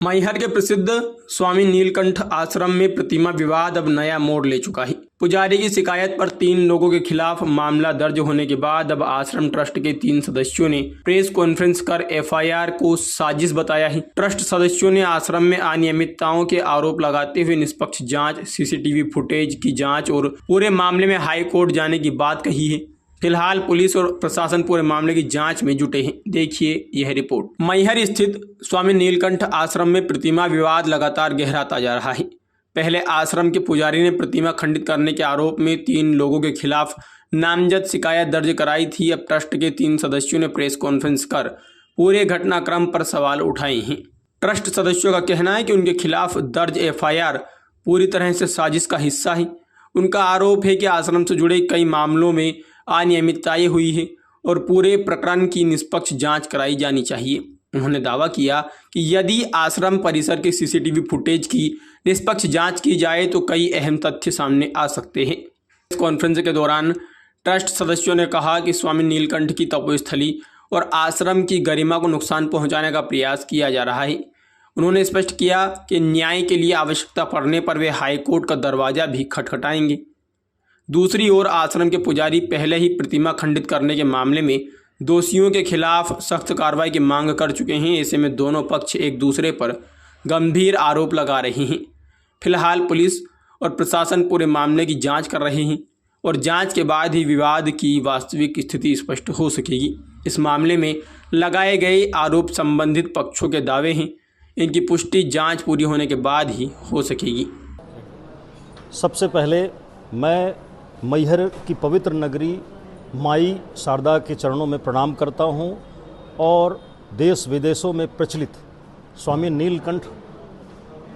मैहर के प्रसिद्ध स्वामी नीलकंठ आश्रम में प्रतिमा विवाद अब नया मोड़ ले चुका है। पुजारी की शिकायत पर 3 लोगों के खिलाफ मामला दर्ज होने के बाद अब आश्रम ट्रस्ट के 3 सदस्यों ने प्रेस कॉन्फ्रेंस कर एफआईआर को साजिश बताया है। ट्रस्ट सदस्यों ने आश्रम में अनियमितताओं के आरोप लगाते हुए निष्पक्ष जांच, सीसीटीवी फुटेज की जांच और पूरे मामले में हाई कोर्ट जाने की बात कही है। फिलहाल पुलिस और प्रशासन पूरे मामले की जांच में जुटे हैं। देखिए यह रिपोर्ट। मैहर स्थित स्वामी नीलकंठ आश्रम में प्रतिमा विवाद लगातार गहराता जा रहा है। पहले आश्रम के पुजारी ने प्रतिमा खंडित करने के आरोप में 3 लोगों के खिलाफ नामजद शिकायत दर्ज कराई थी। अब ट्रस्ट के 3 सदस्यों ने प्रेस कॉन्फ्रेंस कर पूरे घटनाक्रम पर सवाल उठाए हैं। ट्रस्ट सदस्यों का कहना है कि उनके खिलाफ दर्ज एफआईआर पूरी तरह से साजिश का हिस्सा है। उनका आरोप है कि आश्रम से जुड़े कई मामलों में अनियमितताएं हुई है और पूरे प्रकरण की निष्पक्ष जांच कराई जानी चाहिए। उन्होंने दावा किया कि यदि आश्रम परिसर के सीसीटीवी फुटेज की निष्पक्ष जांच की जाए तो कई अहम तथ्य सामने आ सकते हैं। इस कॉन्फ्रेंस के दौरान ट्रस्ट सदस्यों ने कहा कि स्वामी नीलकंठ की तपोस्थली और आश्रम की गरिमा को नुकसान पहुंचाने का प्रयास किया जा रहा है। उन्होंने स्पष्ट किया कि न्याय के लिए आवश्यकता पड़ने पर वे हाईकोर्ट का दरवाजा भी खटखटाएंगे। दूसरी ओर आश्रम के पुजारी पहले ही प्रतिमा खंडित करने के मामले में दोषियों के खिलाफ सख्त कार्रवाई की मांग कर चुके हैं। ऐसे में दोनों पक्ष एक दूसरे पर गंभीर आरोप लगा रहे हैं। फिलहाल पुलिस और प्रशासन पूरे मामले की जांच कर रहे हैं और जांच के बाद ही विवाद की वास्तविक स्थिति स्पष्ट हो सकेगी। इस मामले में लगाए गए आरोप संबंधित पक्षों के दावे हैं। इनकी पुष्टि जांच पूरी होने के बाद ही हो सकेगी। सबसे पहले मैं मैहर की पवित्र नगरी माई शारदा के चरणों में प्रणाम करता हूं और देश विदेशों में प्रचलित स्वामी नीलकंठ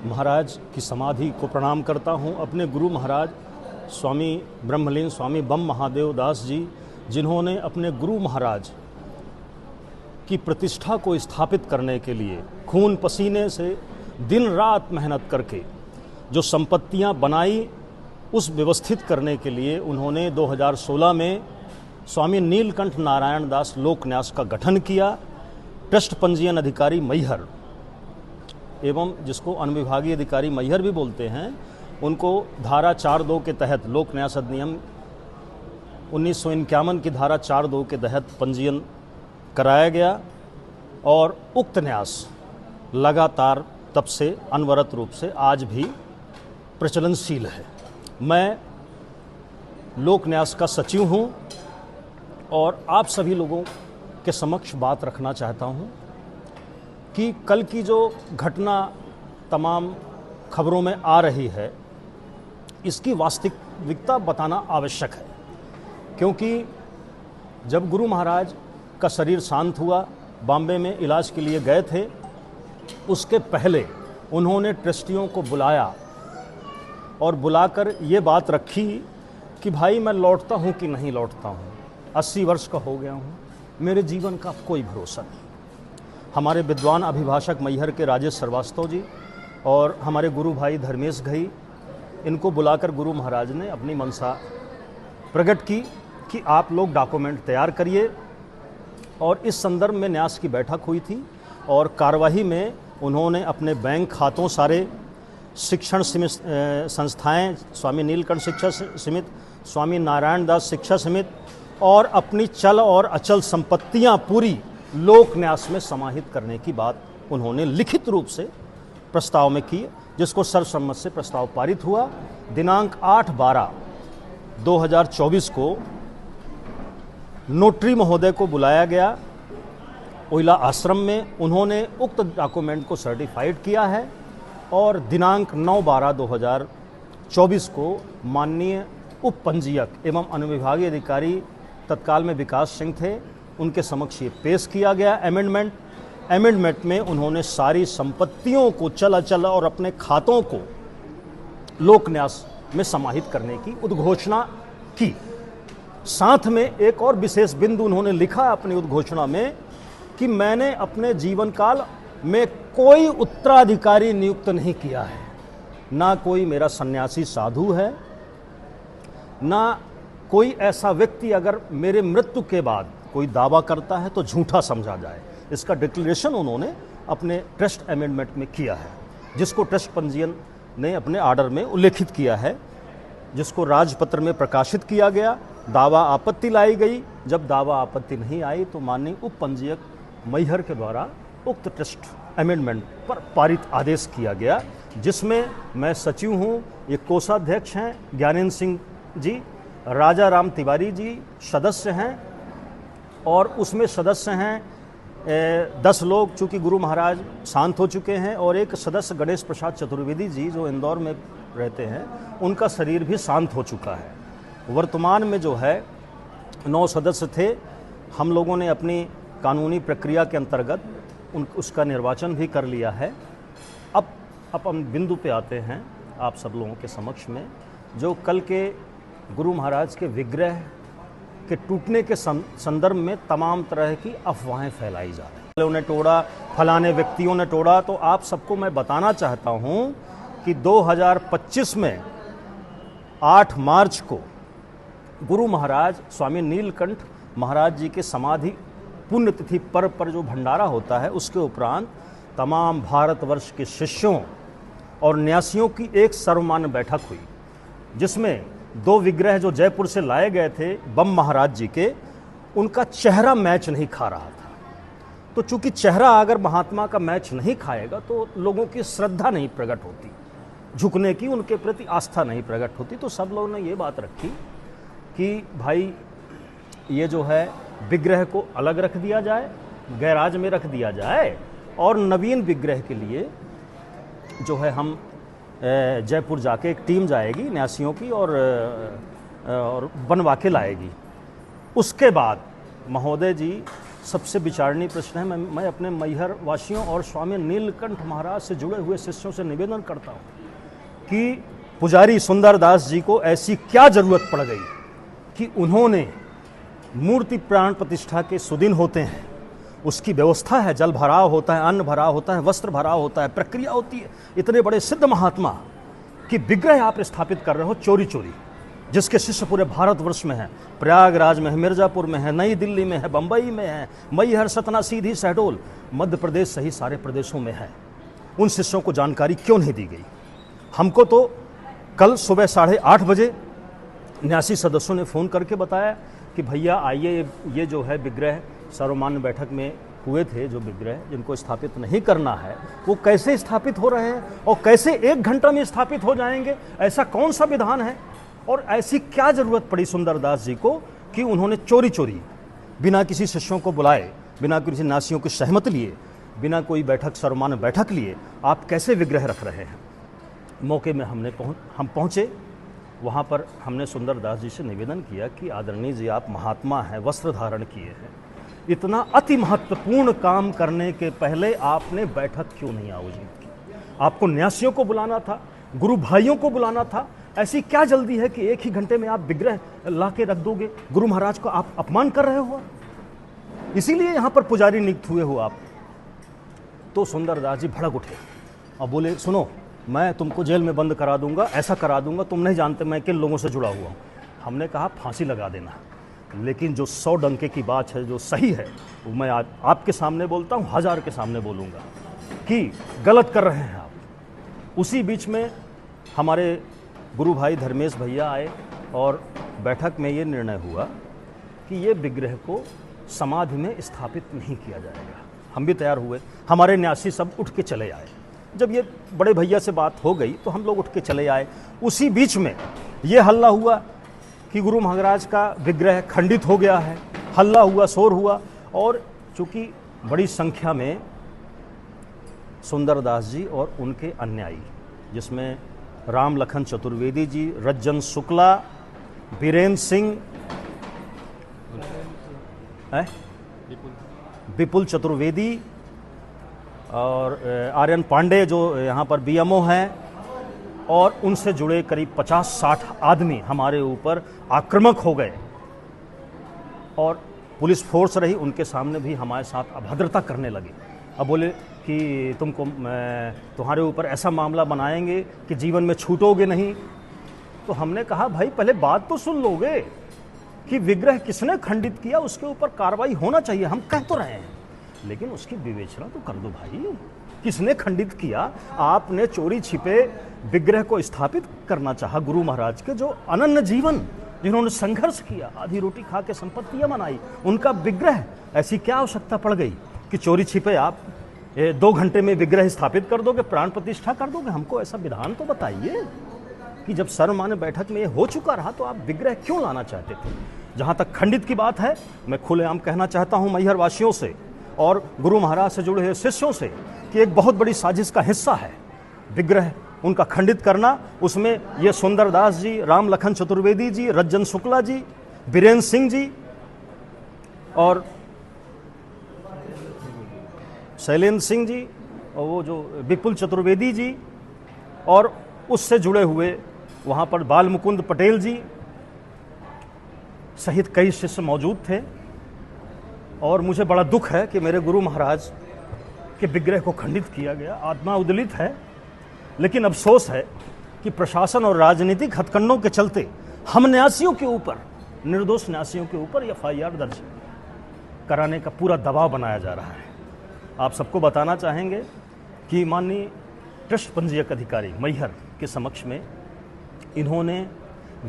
महाराज की समाधि को प्रणाम करता हूं। अपने गुरु महाराज स्वामी ब्रह्मलीन स्वामी बम महादेव दास जी, जिन्होंने अपने गुरु महाराज की प्रतिष्ठा को स्थापित करने के लिए खून पसीने से दिन रात मेहनत करके जो संपत्तियां बनाई, उस व्यवस्थित करने के लिए उन्होंने 2016 में स्वामी नीलकंठ नारायण दास लोक न्यास का गठन किया। ट्रस्ट पंजीयन अधिकारी मैहर एवं जिसको अनुविभागीय अधिकारी मैहर भी बोलते हैं, उनको धारा 4(2) के तहत लोक न्यास अधिनियम 1951 की धारा 4(2) के तहत पंजीयन कराया गया और उक्त न्यास लगातार तब से अनवरत रूप से आज भी प्रचलनशील है। मैं लोक न्यास का सचिव हूं और आप सभी लोगों के समक्ष बात रखना चाहता हूं कि कल की जो घटना तमाम खबरों में आ रही है, इसकी वास्तविकता बताना आवश्यक है। क्योंकि जब गुरु महाराज का शरीर शांत हुआ, बॉम्बे में इलाज के लिए गए थे, उसके पहले उन्होंने ट्रस्टियों को बुलाया और बुलाकर ये बात रखी कि भाई मैं लौटता हूँ कि नहीं लौटता हूँ, 80 वर्ष का हो गया हूँ, मेरे जीवन का कोई भरोसा नहीं। हमारे विद्वान अभिभाषक मैहर के राजेश श्रीवास्तव जी और हमारे गुरु भाई धर्मेश घई, इनको बुलाकर गुरु महाराज ने अपनी मनसा प्रकट की कि आप लोग डॉक्यूमेंट तैयार करिए। और इस संदर्भ में न्यास की बैठक हुई थी और कार्यवाही में उन्होंने अपने बैंक खातों, सारे शिक्षण संस्थाएं, स्वामी नीलकंठ शिक्षा समिति, स्वामी नारायण दास शिक्षा समिति और अपनी चल और अचल संपत्तियां पूरी लोक न्यास में समाहित करने की बात उन्होंने लिखित रूप से प्रस्ताव में की, जिसको सर्वसम्मत से प्रस्ताव पारित हुआ। दिनांक 8/12/2024 को नोटरी महोदय को बुलाया गया ओइला आश्रम में। उन्होंने उक्त डॉक्यूमेंट को सर्टिफाइड किया है और दिनांक 9/12/2024 को माननीय उप पंजीयक एवं अनुविभागीय अधिकारी तत्काल में विकास सिंह थे, उनके समक्ष ये पेश किया गया अमेंडमेंट में उन्होंने सारी संपत्तियों को, चल अचल और अपने खातों को लोक न्यास में समाहित करने की उद्घोषणा की। साथ में एक और विशेष बिंदु उन्होंने लिखा अपनी उद्घोषणा में कि मैंने अपने जीवन काल में कोई उत्तराधिकारी नियुक्त नहीं किया है, ना कोई मेरा सन्यासी साधु है, ना कोई ऐसा व्यक्ति अगर मेरे मृत्यु के बाद कोई दावा करता है तो झूठा समझा जाए। इसका डिक्लेरेशन उन्होंने अपने ट्रस्ट अमेंडमेंट में किया है, जिसको ट्रस्ट पंजीयन ने अपने आर्डर में उल्लेखित किया है, जिसको राजपत्र में प्रकाशित किया गया। दावा आपत्ति लाई गई। जब दावा आपत्ति नहीं आई तो माननीय उप पंजीयक मैहर के द्वारा उक्त ट्रस्ट अमेंडमेंट पर पारित आदेश किया गया, जिसमें मैं सचिव हूँ, ये कोषाध्यक्ष हैं ज्ञानेंद्र सिंह जी, राजा राम तिवारी जी सदस्य हैं, और उसमें सदस्य हैं 10 लोग, चूँकि गुरु महाराज शांत हो चुके हैं, और एक सदस्य गणेश प्रसाद चतुर्वेदी जी जो इंदौर में रहते हैं, उनका शरीर भी शांत हो चुका है। वर्तमान में जो है 9 सदस्य थे। हम लोगों ने अपनी कानूनी प्रक्रिया के अंतर्गत उसका निर्वाचन भी कर लिया है। अब हम बिंदु पे आते हैं आप सब लोगों के समक्ष में, जो कल के गुरु महाराज के विग्रह के टूटने के संदर्भ में तमाम तरह की अफवाहें फैलाई जा रही हैं। उन्होंने तोड़ा, फलाने व्यक्तियों ने तोड़ा, तो आप सबको मैं बताना चाहता हूं कि 2025 में 8 मार्च को गुरु महाराज स्वामी नीलकंठ महाराज जी के समाधि पुण्यतिथि पर्व पर जो भंडारा होता है, उसके उपरांत तमाम भारतवर्ष के शिष्यों और न्यासियों की एक सर्वमान्य बैठक हुई, जिसमें 2 विग्रह जो जयपुर से लाए गए थे बम महाराज जी के, उनका चेहरा मैच नहीं खा रहा था। तो चूंकि चेहरा अगर महात्मा का मैच नहीं खाएगा तो लोगों की श्रद्धा नहीं प्रकट होती, झुकने की, उनके प्रति आस्था नहीं प्रकट होती। तो सब लोगों ने ये बात रखी कि भाई ये जो है विग्रह को अलग रख दिया जाए, गैराज में रख दिया जाए, और नवीन विग्रह के लिए जो है हम जयपुर जाके एक टीम जाएगी न्यासियों की और बनवा के लाएगी। उसके बाद महोदय जी, सबसे विचारणीय प्रश्न है, मैं अपने मैहर वासियों और स्वामी नीलकंठ महाराज से जुड़े हुए शिष्यों से निवेदन करता हूँ कि पुजारी सुंदरदास जी को ऐसी क्या जरूरत पड़ गई कि उन्होंने मूर्ति प्राण प्रतिष्ठा के सुदिन होते हैं, उसकी व्यवस्था है, जल भराव होता है, अन्न भराव होता है, वस्त्र भराव होता है, प्रक्रिया होती है, इतने बड़े सिद्ध महात्मा की विग्रह आप स्थापित कर रहे हो चोरी चोरी, जिसके शिष्य पूरे भारतवर्ष में हैं, प्रयागराज में है, मिर्जापुर में है, नई दिल्ली में है, बंबई में है, मैहर, सतना, सीधी, शहडोल, मध्य प्रदेश सहित सारे प्रदेशों में है। उन शिष्यों को जानकारी क्यों नहीं दी गई? हमको तो कल सुबह 8:30 बजे 79 सदस्यों ने फ़ोन करके बताया कि भैया आइए, ये जो है विग्रह सर्वमान्य बैठक में हुए थे, जो विग्रह जिनको स्थापित नहीं करना है वो कैसे स्थापित हो रहे हैं और कैसे 1 घंटा में स्थापित हो जाएंगे? ऐसा कौन सा विधान है और ऐसी क्या जरूरत पड़ी सुंदरदास जी को कि उन्होंने चोरी चोरी, बिना किसी शिष्यों को बुलाए, बिना किसी नासियों की सहमति लिए, बिना कोई बैठक सर्वमान्य बैठक लिए आप कैसे विग्रह रख रहे हैं? मौके में हम पहुँचे, वहाँ पर हमने सुंदरदास जी से निवेदन किया कि आदरणीय जी, आप महात्मा हैं, वस्त्र धारण किए हैं, इतना अति महत्वपूर्ण काम करने के पहले आपने बैठक क्यों नहीं आयोजित की? आपको न्यासियों को बुलाना था, गुरु भाइयों को बुलाना था। ऐसी क्या जल्दी है कि 1 ही घंटे में आप विग्रह ला के रख दोगे? गुरु महाराज को आप अपमान कर रहे हो, इसीलिए यहाँ पर पुजारी नियुक्त हुए हो आप। तो सुंदरदास जी भड़क उठे और बोले, सुनो, मैं तुमको जेल में बंद करा दूंगा, ऐसा करा दूंगा, तुम नहीं जानते मैं किन लोगों से जुड़ा हुआ हूँ। हमने कहा फांसी लगा देना, लेकिन जो 100 डंके की बात है, जो सही है, वो मैं आज आपके सामने बोलता हूँ, 1000 के सामने बोलूँगा कि गलत कर रहे हैं आप। उसी बीच में हमारे गुरु भाई धर्मेश भैया आए और बैठक में ये निर्णय हुआ कि ये विग्रह को समाधि में स्थापित नहीं किया जाएगा। हम भी तैयार हुए, हमारे न्यासी सब उठ के चले आए। जब ये बड़े भैया से बात हो गई तो हम लोग उठ के चले आए। उसी बीच में ये हल्ला हुआ कि गुरु महाराज का विग्रह खंडित हो गया है, हल्ला हुआ, शोर हुआ, और चूंकि बड़ी संख्या में सुंदरदास जी और उनके अनुयायी, जिसमें राम लखन चतुर्वेदी जी, रज्जन शुक्ला, बीरेन्द्र सिंह, विपुल चतुर्वेदी और आर्यन पांडे जो यहाँ पर बीएमओ हैं, और उनसे जुड़े करीब 50-60 आदमी हमारे ऊपर आक्रामक हो गए, और पुलिस फोर्स रही, उनके सामने भी हमारे साथ अभद्रता करने लगे। अब बोले कि तुम्हारे ऊपर ऐसा मामला बनाएंगे कि जीवन में छूटोगे नहीं। तो हमने कहा, भाई पहले बात तो सुन लोगे कि विग्रह किसने खंडित किया, उसके ऊपर कार्रवाई होना चाहिए। हम कह तो रहे हैं लेकिन उसकी विवेचना तो कर दो भाई। किसने खंडित किया? आपने चोरी छिपे विग्रह को स्थापित करना चाहा गुरु महाराज के, जो अनन्य जीवन, जिन्होंने संघर्ष किया, आधी रोटी खा के संपत्तियां बनाई, उनका विग्रह, ऐसी क्या आवश्यकता पड़ गई कि चोरी छिपे आप 2 घंटे में विग्रह स्थापित कर दोगे, प्राण प्रतिष्ठा कर दोगे? हमको ऐसा विधान तो बताइए कि जब सर्वमान्य बैठक में ये हो चुका रहा तो आप विग्रह क्यों लाना चाहते थे? जहां तक खंडित की बात है, मैं खुलेआम कहना चाहता हूं मैहर वासियों से और गुरु महाराज से जुड़े हुए शिष्यों से कि एक बहुत बड़ी साजिश का हिस्सा है विग्रह उनका खंडित करना। उसमें ये सुंदरदास जी, राम लखन चतुर्वेदी जी, रज्जन शुक्ला जी, बीरेंद्र सिंह जी और शैलेंद्र सिंह जी और वो जो विपुल चतुर्वेदी जी और उससे जुड़े हुए वहाँ पर बाल मुकुंद पटेल जी सहित कई शिष्य मौजूद थे। और मुझे बड़ा दुख है कि मेरे गुरु महाराज के विग्रह को खंडित किया गया। आत्मा उद्वेलित है, लेकिन अफसोस है कि प्रशासन और राजनीतिक हथकंडों के चलते हम न्यासियों के ऊपर, निर्दोष न्यासियों के ऊपर FIR दर्ज कराने का पूरा दबाव बनाया जा रहा है। आप सबको बताना चाहेंगे कि माननीय ट्रस्ट पंजीयक अधिकारी मैहर के समक्ष में इन्होंने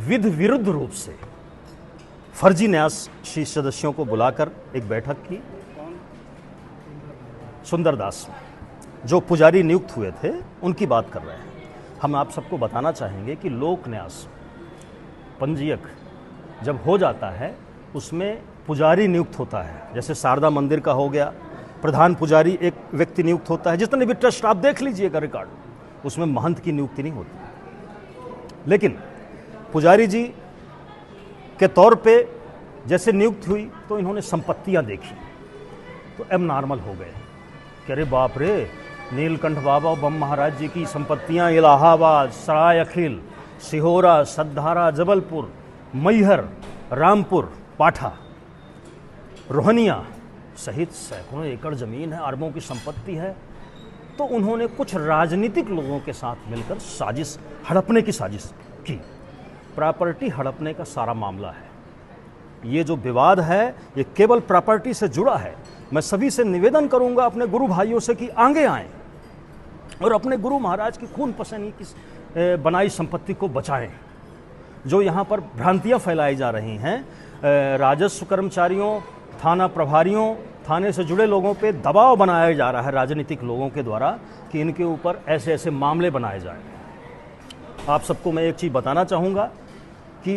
विधि विरुद्ध रूप से फर्जी न्यासी सदस्यों को बुलाकर एक बैठक की। सुंदरदास जो पुजारी नियुक्त हुए थे उनकी बात कर रहे हैं। हम आप सबको बताना चाहेंगे कि लोक न्यास पंजीयक जब हो जाता है उसमें पुजारी नियुक्त होता है। जैसे शारदा मंदिर का हो गया, प्रधान पुजारी एक व्यक्ति नियुक्त होता है। जितने भी ट्रस्ट आप देख लीजिएगा रिकॉर्ड, उसमें महंत की नियुक्ति नहीं होती। लेकिन पुजारी जी के तौर पे जैसे नियुक्त हुई तो इन्होंने संपत्तियां देखी तो एब नॉर्मल हो गए कि अरे बाप रे, नीलकंठ बाबा और बम महाराज जी की संपत्तियां इलाहाबाद, सराय अखिल, सिहोरा, सद्धारा, जबलपुर, मैहर, रामपुर, पाठा, रोहनिया सहित सैकड़ों एकड़ जमीन है, अरबों की संपत्ति है। तो उन्होंने कुछ राजनीतिक लोगों के साथ मिलकर साजिश, हड़पने की साजिश की। प्रॉपर्टी हड़पने का सारा मामला है। ये जो विवाद है ये केवल प्रॉपर्टी से जुड़ा है। मैं सभी से निवेदन करूंगा, अपने गुरु भाइयों से, कि आगे आएं और अपने गुरु महाराज की खून पसीने की बनाई संपत्ति को बचाएं। जो यहाँ पर भ्रांतियाँ फैलाई जा रही हैं, राजस्व कर्मचारियों, थाना प्रभारियों, थाने से जुड़े लोगों पे दबाव बनाया जा रहा है राजनीतिक लोगों के द्वारा कि इनके ऊपर ऐसे ऐसे मामले बनाए जाएं। आप सबको मैं एक चीज़ बताना चाहूँगा कि